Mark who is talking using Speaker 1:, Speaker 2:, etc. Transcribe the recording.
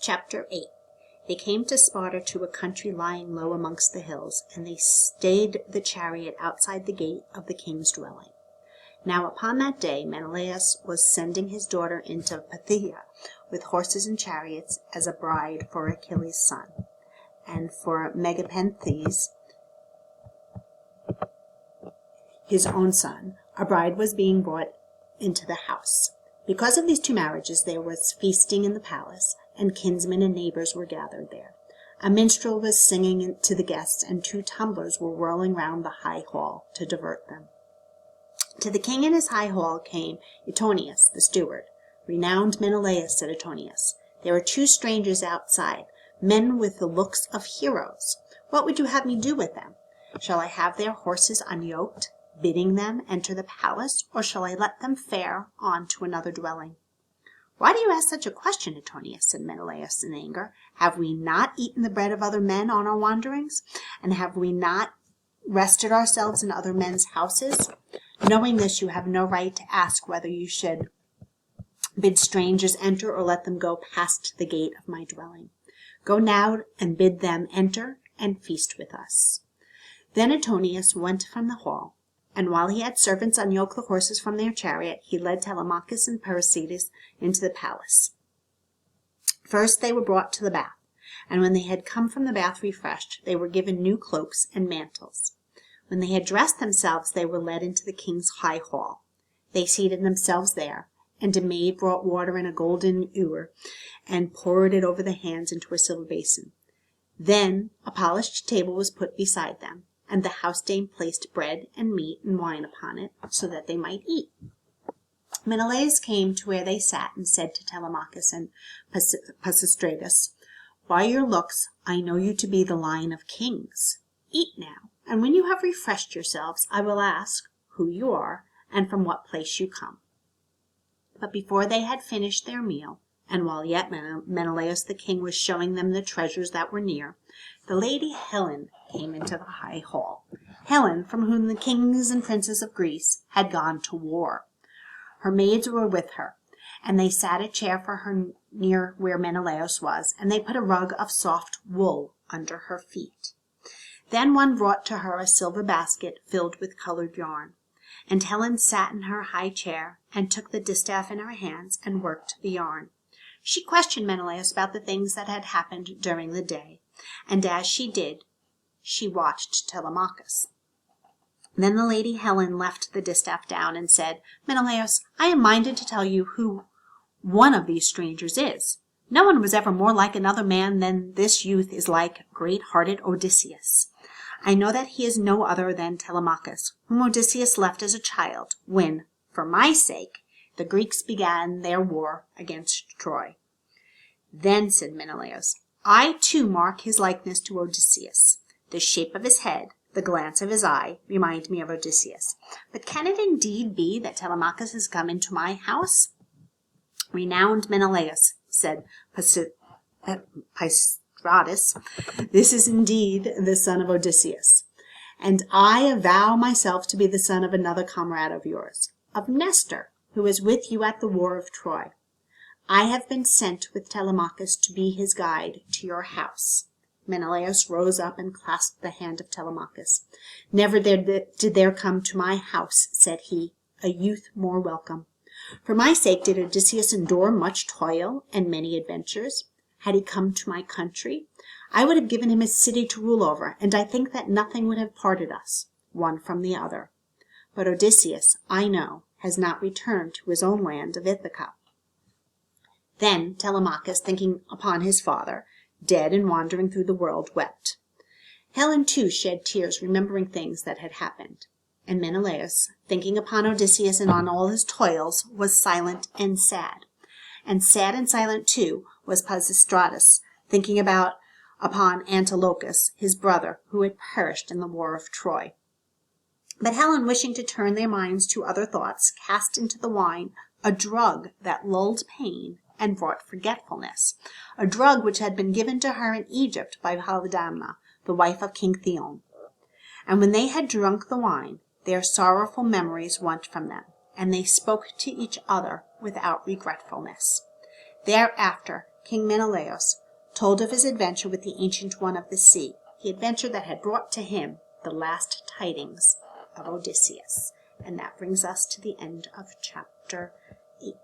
Speaker 1: Chapter 8. They came to Sparta, to a country lying low amongst the hills, and they stayed the chariot outside the gate of the king's dwelling. Now upon that day Menelaus was sending his daughter into Phthia with horses and chariots as a bride for Achilles' son, and for Megapenthes, his own son, a bride was being brought into the house. Because of these two marriages there was feasting in the palace, and kinsmen and neighbors were gathered there. A minstrel was singing to the guests, and 2 tumblers were whirling round the high hall to divert them. To the king in his high hall came Etonius, the steward. "Renowned Menelaus," said Etonius, "there are 2 strangers outside, men with the looks of heroes. What would you have me do with them? Shall I have their horses unyoked, bidding them enter the palace, or shall I let them fare on to another dwelling?" "Why do you ask such a question, Etonius?" said Menelaus in anger. "Have we not eaten the bread of other men on our wanderings? And have we not rested ourselves in other men's houses? Knowing this, you have no right to ask whether you should bid strangers enter or let them go past the gate of my dwelling. Go now and bid them enter and feast with us." Then Etonius went from the hall, and while he had servants unyoke the horses from their chariot, he led Telemachus and Persides into the palace. First they were brought to the bath, and when they had come from the bath refreshed, they were given new cloaks and mantles. When they had dressed themselves, they were led into the king's high hall. They seated themselves there, and a maid brought water in a golden ewer and poured it over the hands into a silver basin. Then a polished table was put beside them, and the house dame placed bread and meat and wine upon it, so that they might eat. Menelaus came to where they sat and said to Telemachus and Pisistratus, "By your looks I know you to be the line of kings. Eat now, and when you have refreshed yourselves, I will ask who you are and from what place you come." But before they had finished their meal, and while yet Menelaus the king was showing them the treasures that were near, the lady Helen came into the high hall. Helen, from whom the kings and princes of Greece had gone to war. Her maids were with her, and they sat a chair for her near where Menelaus was, and they put a rug of soft wool under her feet. Then one brought to her a silver basket filled with colored yarn, and Helen sat in her high chair and took the distaff in her hands and worked the yarn. She questioned Menelaus about the things that had happened during the day, and as she did, she watched Telemachus. Then the lady Helen left the distaff down and said, "Menelaus, I am minded to tell you who one of these strangers is. No one was ever more like another man than this youth is like great-hearted Odysseus. I know that he is no other than Telemachus, whom Odysseus left as a child, when, for my sake, the Greeks began their war against Troy." "Then," said Menelaus, "I too mark his likeness to Odysseus. The shape of his head, the glance of his eye, remind me of Odysseus. But can it indeed be that Telemachus has come into my house?" "Renowned Menelaus," said Pisistratus, "this is indeed the son of Odysseus, and I avow myself to be the son of another comrade of yours, of Nestor, who was with you at the war of Troy. I have been sent with Telemachus to be his guide to your house." Menelaus rose up and clasped the hand of Telemachus. "Never did there come to my house," said he, "a youth more welcome. For my sake did Odysseus endure much toil and many adventures. Had he come to my country, I would have given him a city to rule over, and I think that nothing would have parted us, one from the other. But Odysseus, I know, has not returned to his own land of Ithaca." Then Telemachus, thinking upon his father, dead and wandering through the world, wept. Helen too shed tears, remembering things that had happened. And Menelaus, thinking upon Odysseus and on all his toils, was silent and sad. And sad and silent too was Pisistratus, thinking upon Antilochus, his brother, who had perished in the war of Troy. But Helen, wishing to turn their minds to other thoughts, cast into the wine a drug that lulled pain and brought forgetfulness, a drug which had been given to her in Egypt by Polydamna, the wife of King Theon. And when they had drunk the wine, their sorrowful memories went from them, and they spoke to each other without regretfulness. Thereafter King Menelaus, told of his adventure with the Ancient One of the Sea, the adventure that had brought to him the last tidings of Odysseus. And that brings us to the end of chapter 8.